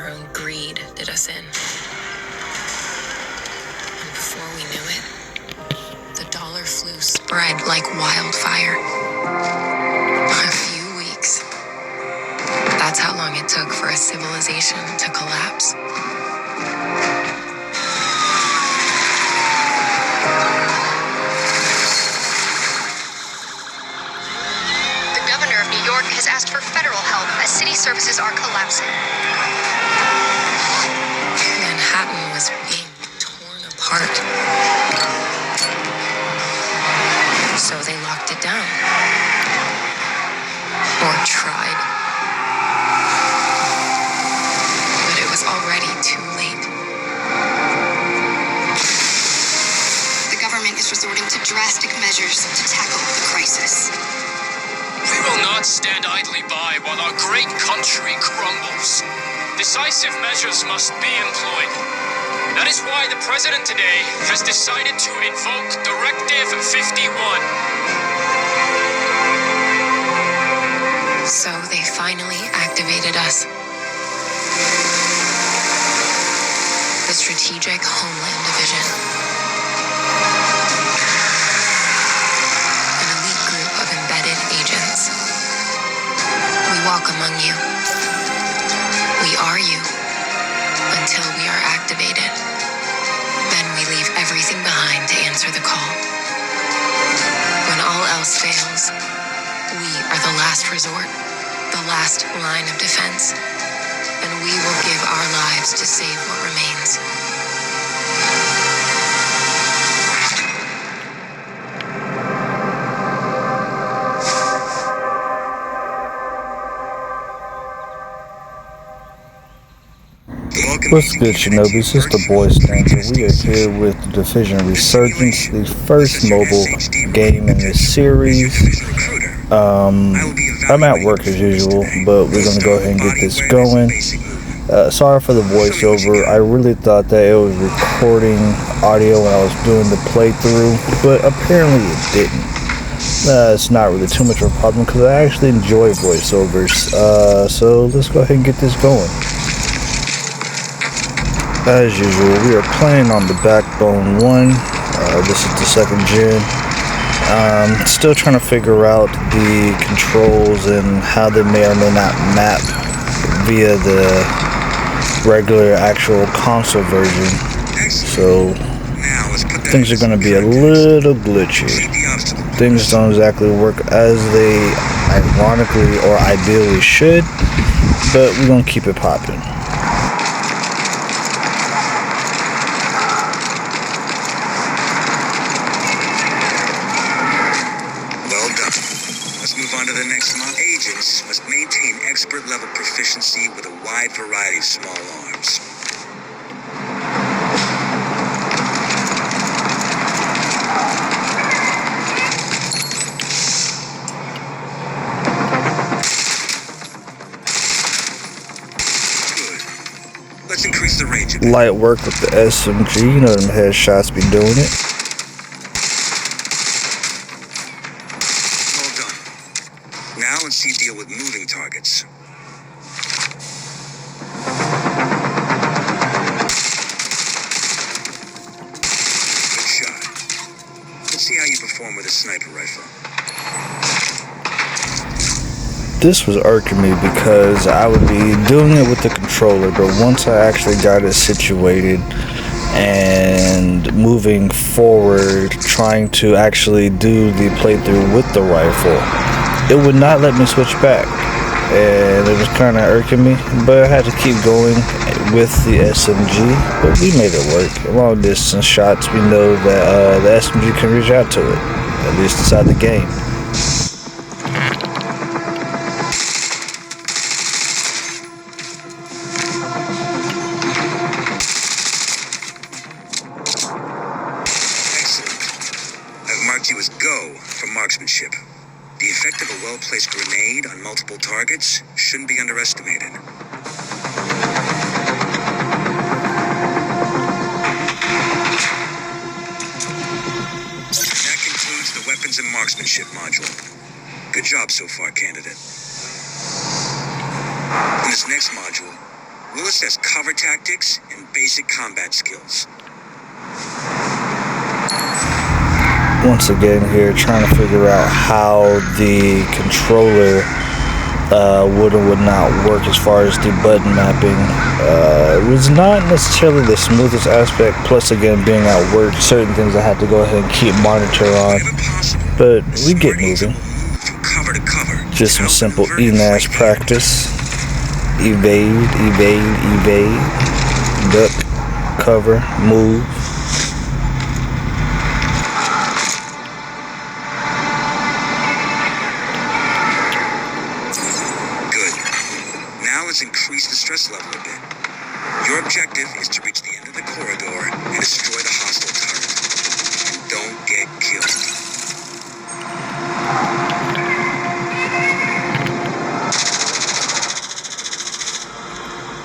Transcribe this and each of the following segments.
Our own greed did us in. And before we knew it, the dollar flu spread like wildfire. A few weeks. That's how long it took for a civilization to collapse. The governor of New York has asked for federal help as city services are collapsing. Manhattan was being torn apart. So they locked it down. Or tried. But it was already too late. The government is resorting to drastic measures to tackle the crisis. We will not stand idly by while our great country crumbles. Decisive measures must be employed. That is why the President today has decided to invoke Directive 51. So they finally activated us. The Strategic Homeland Division. An elite group of embedded agents. We walk among you. We are you. Until we are activated. Then we leave everything behind to answer the call. When all else fails, we are the last resort, the last line of defense, and we will give our lives to save what remains. What's good, Shinobis? It's the boy Stankmaner. We are here with the Division Resurgence, the first mobile game in this series. I'm at work as usual, but we're going to go ahead and get this going. Sorry for the voiceover. I really thought that it was recording audio when I was doing the playthrough, but apparently it didn't. It's not really too much of a problem because I actually enjoy voiceovers. So let's go ahead and get this going. As usual, we are playing on the Backbone 1. This is the 2nd gen. Still trying to figure out the controls and how they may or may not map via the regular actual console version. So things are going to be a little glitchy. Things don't exactly work as they ironically or ideally should, but we're going to keep it popping. Agents must maintain expert-level proficiency with a wide variety of small arms. Good. Let's increase the range of it. Light work with the SMG, you know them headshots be doing it. Now let's see deal with moving targets. Good shot. Let's see how you perform with a sniper rifle. This was irking me because I would be doing it with the controller, but once I actually got it situated and moving forward, trying to actually do the playthrough with the rifle, it would not let me switch back, and it was kind of irking me, but I had to keep going with the SMG, but we made it work. Long distance shots, we know that the SMG can reach out to it, at least inside the game. Excellent. I've marked you as Go for marksmanship. The effect of a well-placed grenade on multiple targets shouldn't be underestimated. That concludes the weapons and marksmanship module. Good job so far, candidate. In this next module, We'll assess cover tactics and basic combat skills. Once again here, trying to figure out how the controller would or would not work as far as the button mapping. It was not necessarily the smoothest aspect, plus again being at work, certain things I had to go ahead and keep monitor on, but we get moving. Just some simple ENAS practice. Evade, duck, cover, move. Let's increase the stress level a bit. Your objective is to reach the end of the corridor and destroy the hostile turret. And don't get killed.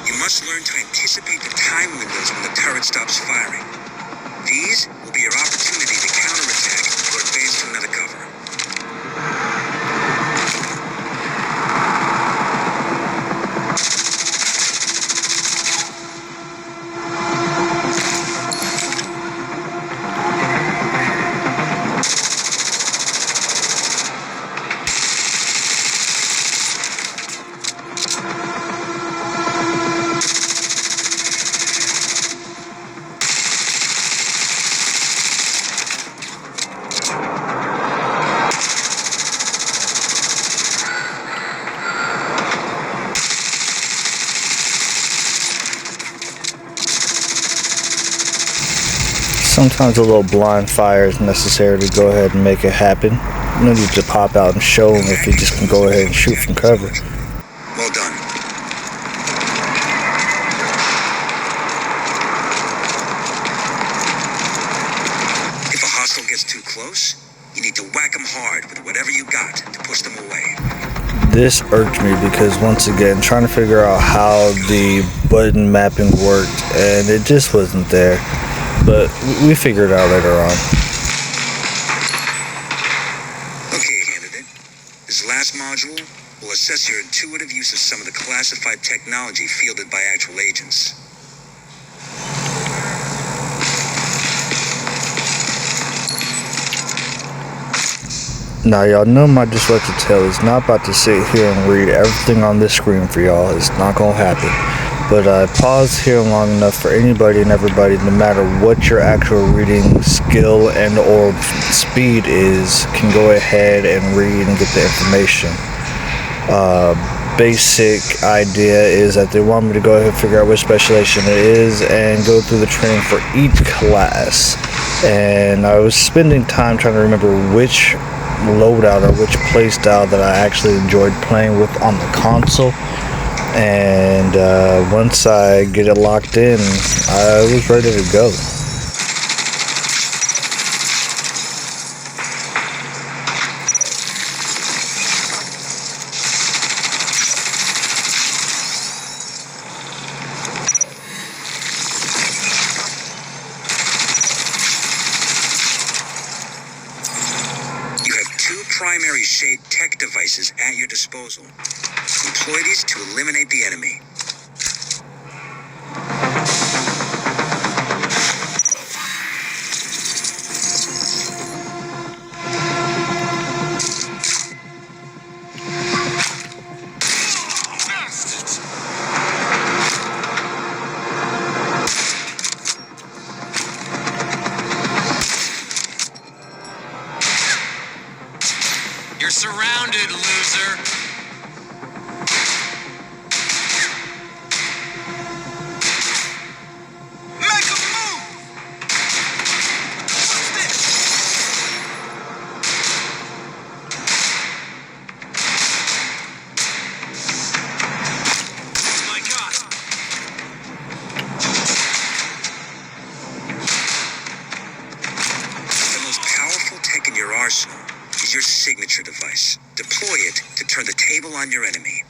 You must learn to anticipate the time windows when the turret stops firing. These will be your opportunity to counterattack or advance to another cover. Sometimes a little blind fire is necessary to go ahead and make it happen. No need to pop out and show them if you just can go ahead and shoot from cover. Well done. If a hostile gets too close, you need to whack them hard with whatever you got to push them away. This irked me because, once again, trying to figure out how the button mapping worked, and it just wasn't there. But we figured it out later on. Okay, candidate. This last module will assess your intuitive use of some of the classified technology fielded by actual agents. Now, y'all know my dyslexia tail is not about to sit here and read everything on this screen for y'all. It's not gonna happen. But I paused here long enough for anybody and everybody, no matter what your actual reading skill and or speed is, can go ahead and read and get the information. Basic idea is that they want me to go ahead and figure out which specialization it is and go through the training for each class. And I was spending time trying to remember which loadout or which playstyle that I actually enjoyed playing with on the console. And once I get it locked in, I was ready to go. You have two primary shaped tech devices at your disposal. Employ these to eliminate the enemy. You're surrounded, loser. Arsenal is your signature device. Deploy it to turn the table on your enemy.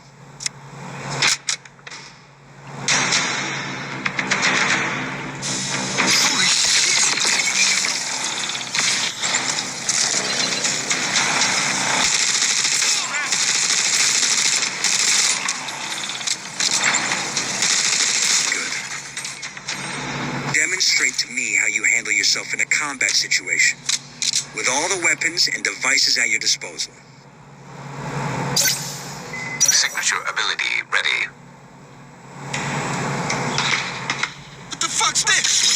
yourself in a combat situation with all the weapons and devices at your disposal. Signature ability ready. What the fuck's this?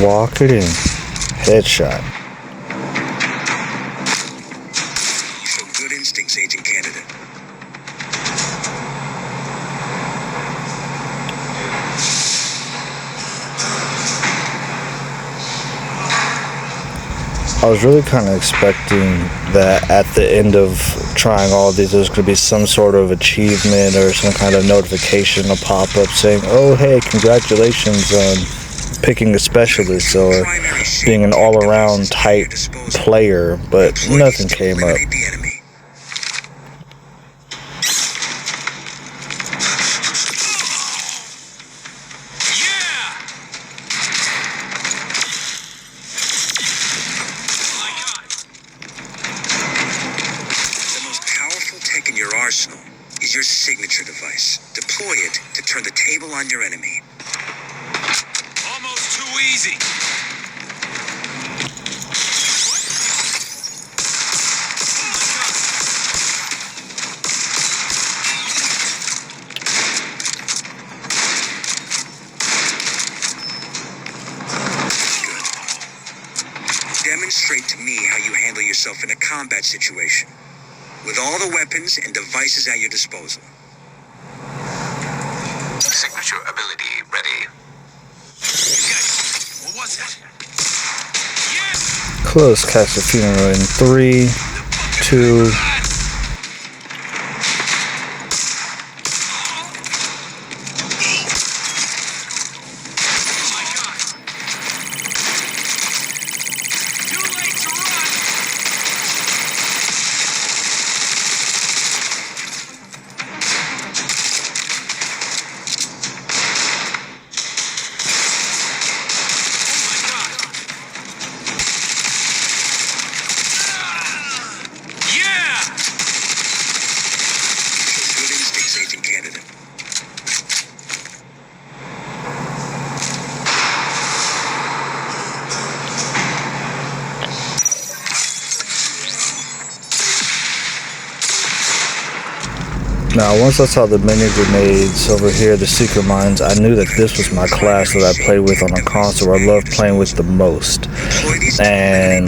Walk it in. Headshot. You show good instincts, Agent Candidate. I was really kind of expecting that at the end of trying all of these, there's going to be some sort of achievement or some kind of notification to pop up saying, oh, hey, congratulations on picking a specialist or being an all-around type player, but nothing came up. In your arsenal is your signature device. Deploy it to turn the table on your enemy. Almost too easy. Good. Demonstrate to me how you handle yourself in a combat situation with all the weapons and devices at your disposal. Signature ability ready. What was that? Yes! Close catch the funeral in 3, 2. Now, once I saw the mini grenades over here, the secret mines, I knew that this was my class that I played with on a console I loved playing with the most. And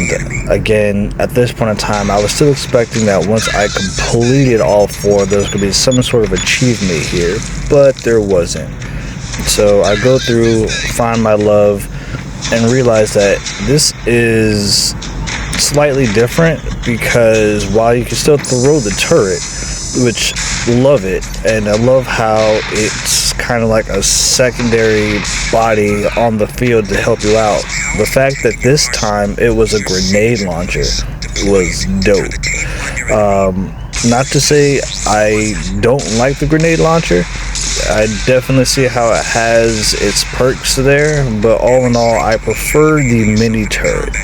again, at this point in time, I was still expecting that once I completed all 4, there was going to be some sort of achievement here, but there wasn't. So I go through, find my love, and realize that this is slightly different because while you can still throw the turret, which love it, and I love how it's kind of like a secondary body on the field to help you out. The fact that this time it was a grenade launcher was dope. Not to say I don't like the grenade launcher. I definitely see how it has its perks there, but all in all, I prefer the mini turret.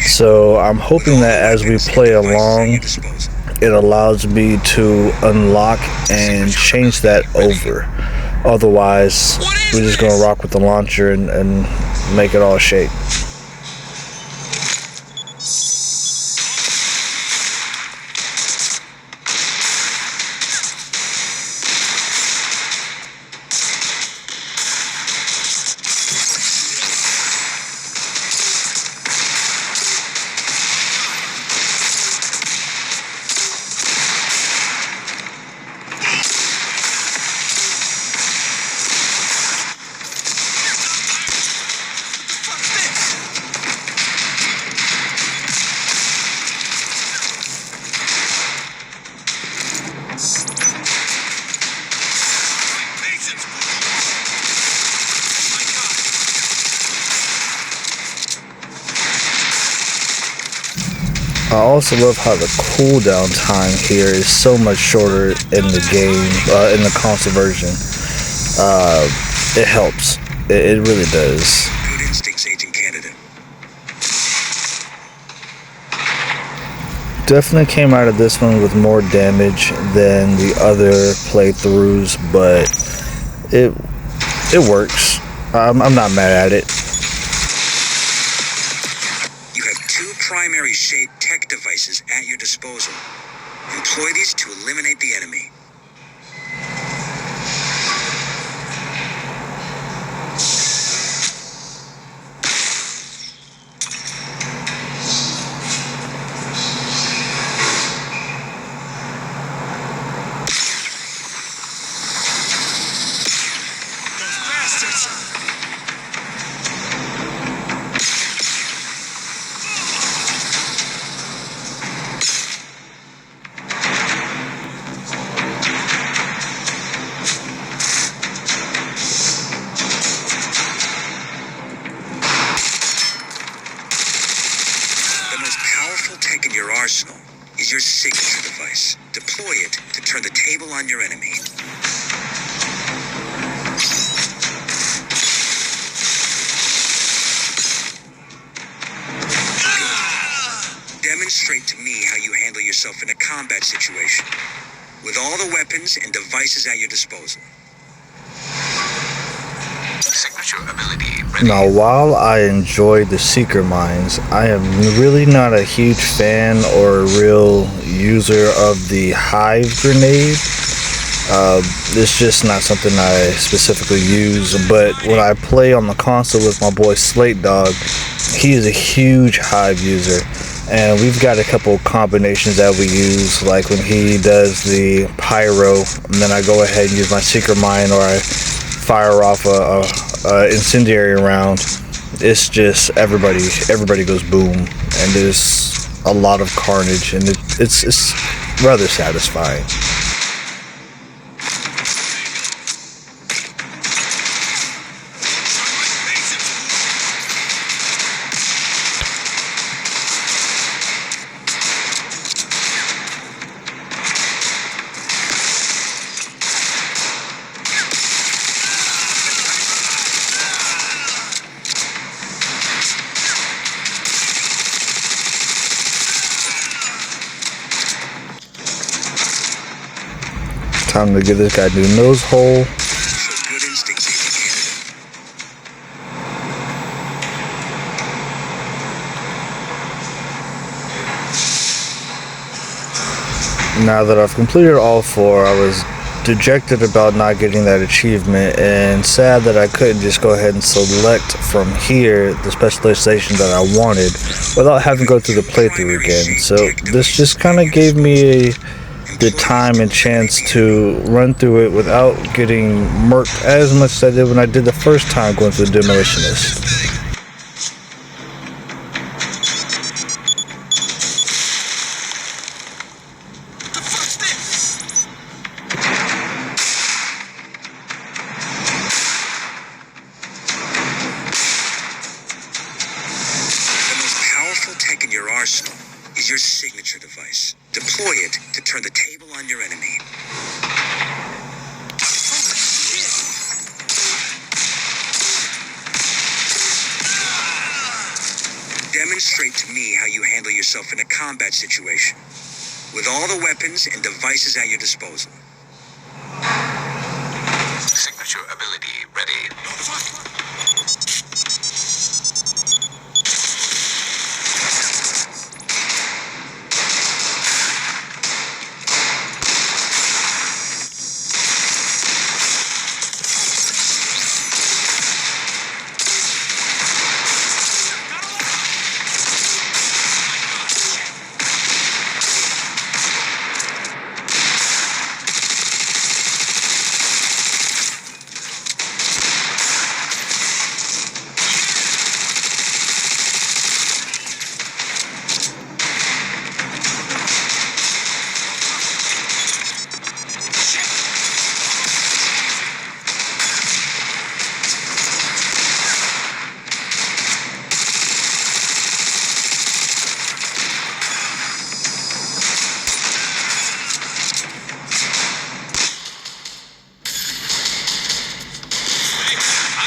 So I'm hoping that as we play along, it allows me to unlock and change that over. Otherwise, we're just gonna rock with the launcher and make it all shake. I also love how the cooldown time here is so much shorter in the game, in the console version. It helps. It really does. Good instincts, Agent Candidate. Definitely came out of this one with more damage than the other playthroughs, but it works. I'm not mad at it. You have two primary shaped tech devices at your disposal. Employ these to eliminate the enemy. The most powerful tech in your arsenal is your signature device. Deploy it to turn the table on your enemy. Good. Demonstrate to me how you handle yourself in a combat situation, with all the weapons and devices at your disposal. Signature ability ready. Now, while I enjoy the Seeker Mines, I am really not a huge fan or a real user of the Hive grenade. It's just not something I specifically use, but when I play on the console with my boy Slate Dog, he is a huge Hive user, and we've got a couple combinations that we use, like when he does the Pyro, and then I go ahead and use my Seeker Mine, or I fire off a incendiary round. It's just everybody goes boom, and there's a lot of carnage, and it's rather satisfying. Time to give this guy a new nose hole. Show good instincts, Agent Candidate. Now that I've completed all four, I was dejected about not getting that achievement and sad that I couldn't just go ahead and select from here the specialization that I wanted without having to go through the playthrough again. So this just kind of gave me the time and chance to run through it without getting murked as much as I did when I did the first time going through the Demolitionist. The most powerful tech in your arsenal is your signature device. Deploy it to turn the table on your enemy. Demonstrate to me how you handle yourself in a combat situation, with all the weapons and devices at your disposal. Signature ability ready.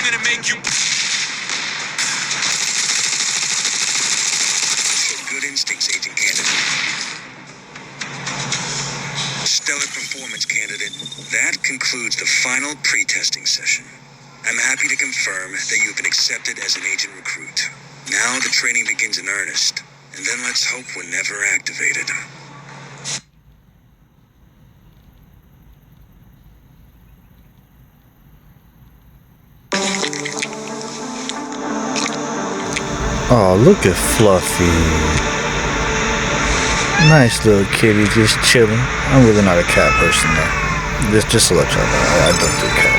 gonna make you... Show good instincts, Agent Candidate. Stellar performance, Candidate. That concludes the final pre-testing session. I'm happy to confirm that you've been accepted as an agent recruit. Now the training begins in earnest, and then let's hope we're never activated. Oh, look at Fluffy. Nice little kitty, just chilling. I'm really not a cat person though. Just to let y'all know, I don't do cats.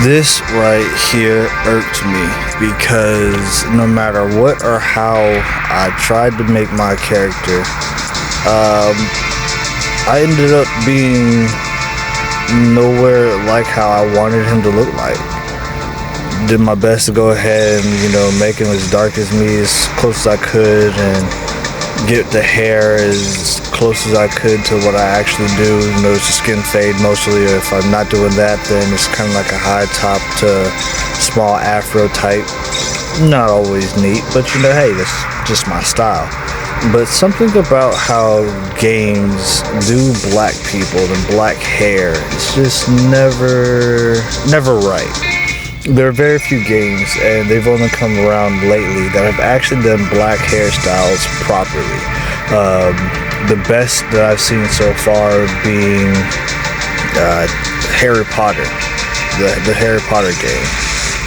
This right here irked me because no matter what or how I tried to make my character, I ended up being nowhere like how I wanted him to look like. Did my best to go ahead and, you know, make him as dark as me as close as I could and get the hair as close as I could to what I actually do. You know, it's a skin fade mostly. If I'm not doing that, then it's kind of like a high top to small afro type. Not always neat, but you know, hey, that's just my style. But something about how games do black people and black hair, it's just never right. There are very few games, and they've only come around lately, that have actually done black hairstyles properly. The best that I've seen so far being Harry Potter, the Harry Potter game.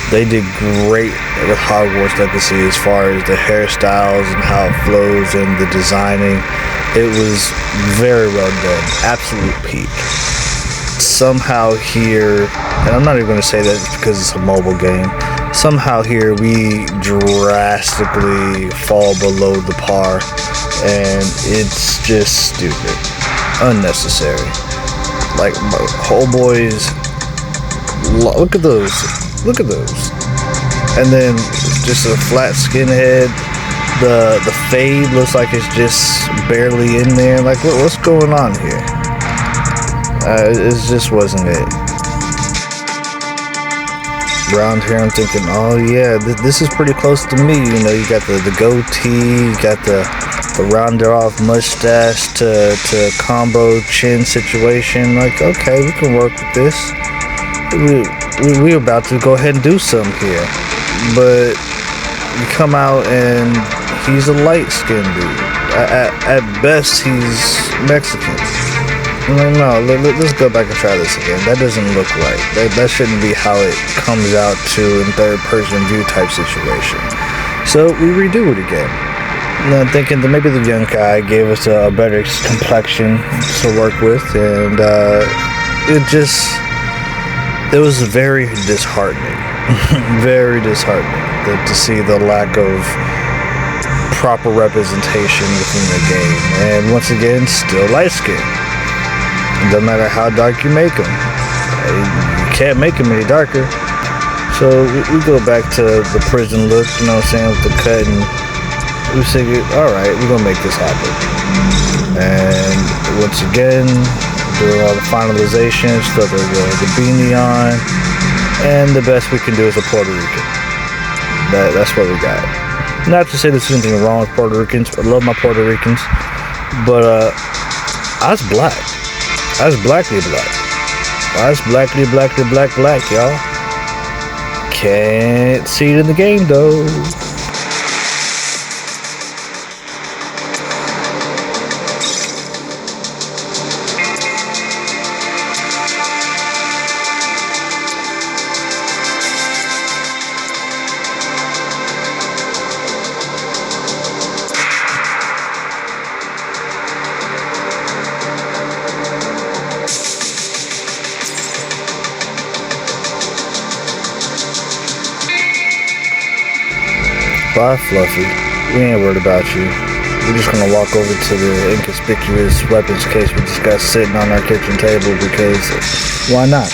They did great with Hogwarts Legacy as far as the hairstyles and how it flows and the designing. It was very well done, absolute peak. Somehow here, and I'm not even going to say that because it's a mobile game, somehow here we drastically fall below the par, and it's just stupid, unnecessary. Like, whole boys, look at those, and then just a flat skin head. The fade looks like it's just barely in there. Like, what's going on here? It just wasn't it. Around here, I'm thinking, oh yeah, this is pretty close to me. You know, you got the goatee, you got the rounded off mustache to combo chin situation. Like, okay, we can work with this. We're about to go ahead and do some here. But you come out and he's a light-skinned dude. At best, he's Mexican. No, let's go back and try this again. That doesn't look right. That shouldn't be how it comes out to in third-person view type situation. So we redo it again. And I'm thinking that maybe the young guy gave us a better complexion to work with, and it was very disheartening. Very disheartening to see the lack of proper representation within the game. And once again, still light-skinned. No matter how dark you make them, you can't make them any darker. So we go back to the prison look, you know what I'm saying, with the cut, and we figured, alright, we're gonna make this happen. And once again, doing all the finalizations, throw the beanie on, and the best we can do is a Puerto Rican. That's what we got. Not to say there's anything wrong with Puerto Ricans, I love my Puerto Ricans, but I was black. I was blackly black. I was blackly black, y'all. Can't see it in the game, though. Bye, Fluffy. We ain't worried about you. We're just gonna walk over to the inconspicuous weapons case we just got sitting on our kitchen table because why not?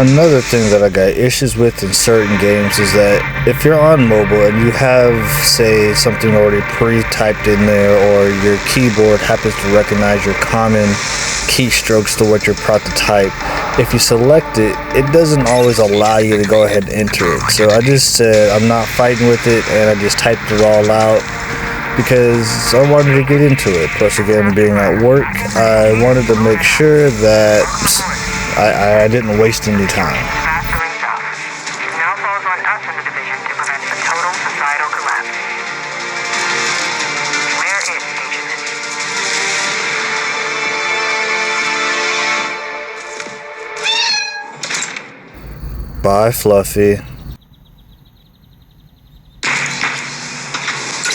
another thing that I got issues with in certain games is that if you're on mobile and you have, say, something already pre-typed in there, or your keyboard happens to recognize your common keystrokes to what you're about to type, if you select it, it doesn't always allow you to go ahead and enter it. So I just said I'm not fighting with it, and I just typed it all out because I wanted to get into it. Plus, again, being at work, I wanted to make sure that I didn't waste any time. Fast going south. Now falls on us in the division to prevent a total societal collapse. Where is Agent? Bye, Fluffy. You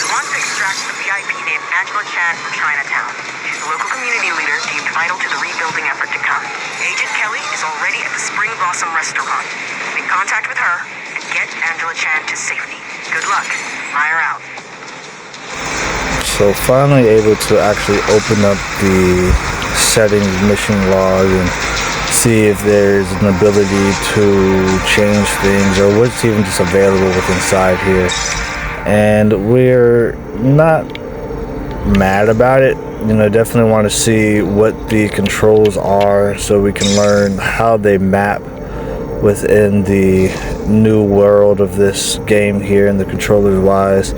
want to extract a VIP named Angela Chan from Chinatown. She's a local community leader deemed vital to the rebuilding effort to come. Agent Kelly is already at the Spring Blossom restaurant. Make contact with her and get Angela Chan to safety. Good luck. Fire out. So finally able to actually open up the settings mission log and see if there's an ability to change things or what's even just available with inside here. And we're not mad about it. You know, definitely want to see what the controls are so we can learn how they map within the new world of this game here and the controllers wise.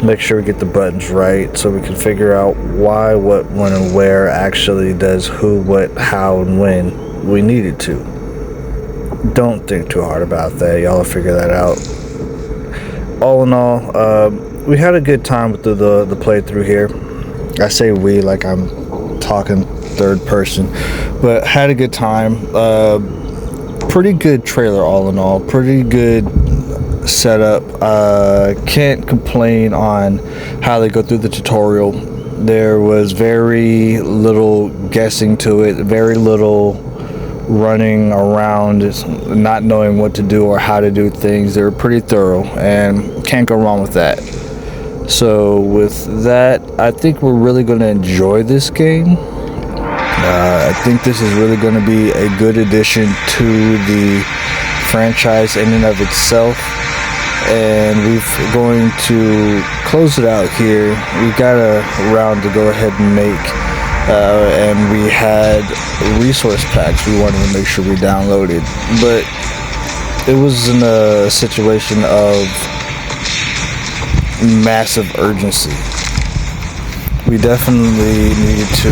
Make sure we get the buttons right so we can figure out why, what, when, and where actually does who, what, how, and when we need it to. Don't think too hard about that. Y'all will figure that out. All in all, we had a good time with the playthrough here. I say we like I'm talking third person, but had a good time. Pretty good trailer all in all. Pretty good setup. Can't complain on how they go through the tutorial. There was very little guessing to it, very little running around not knowing what to do or how to do things. They were pretty thorough and can't go wrong with that. So with that, I think we're really going to enjoy this game. I think this is really going to be a good addition to the franchise in and of itself. And we're going to close it out here. We got a round to go ahead and make. And we had resource packs we wanted to make sure we downloaded. But it was in a situation of massive urgency. We definitely needed to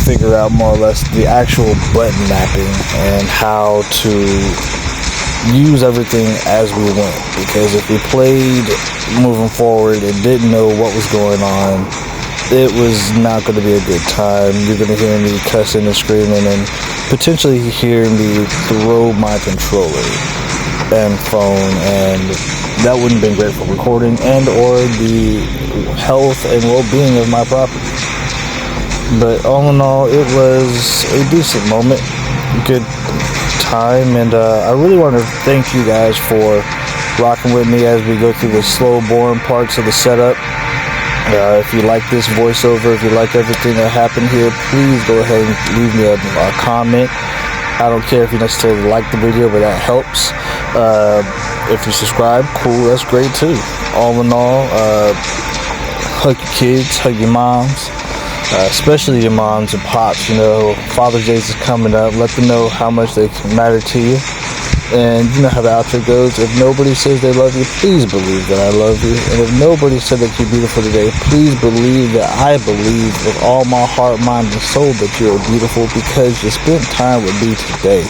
figure out more or less the actual button mapping and how to use everything as we went, because if we played moving forward and didn't know what was going on, it was not going to be a good time. You're going to hear me cussing and screaming and potentially hear me throw my controller and phone, and that wouldn't have been great for recording and or the health and well-being of my property. But all in all, it was a decent moment, good time, and I really want to thank you guys for rocking with me as we go through the slow, boring parts of the setup. If you like this voiceover, if you like everything that happened here, please go ahead and leave me a comment. I don't care if you necessarily like the video, but that helps. If you subscribe, cool, that's great too. All in all, hug your kids, hug your moms. Especially your moms and pops. You know, Father's Day is coming up. Let them know how much they matter to you. And you know how the outro goes. If nobody says they love you, please believe that I love you. And if nobody said that you're beautiful today, please believe that I believe with all my heart, mind, and soul that you're beautiful because you spent time with me today.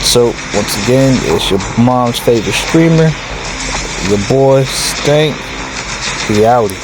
So, once again, it's your mom's favorite streamer, your boy, Stank. Reality.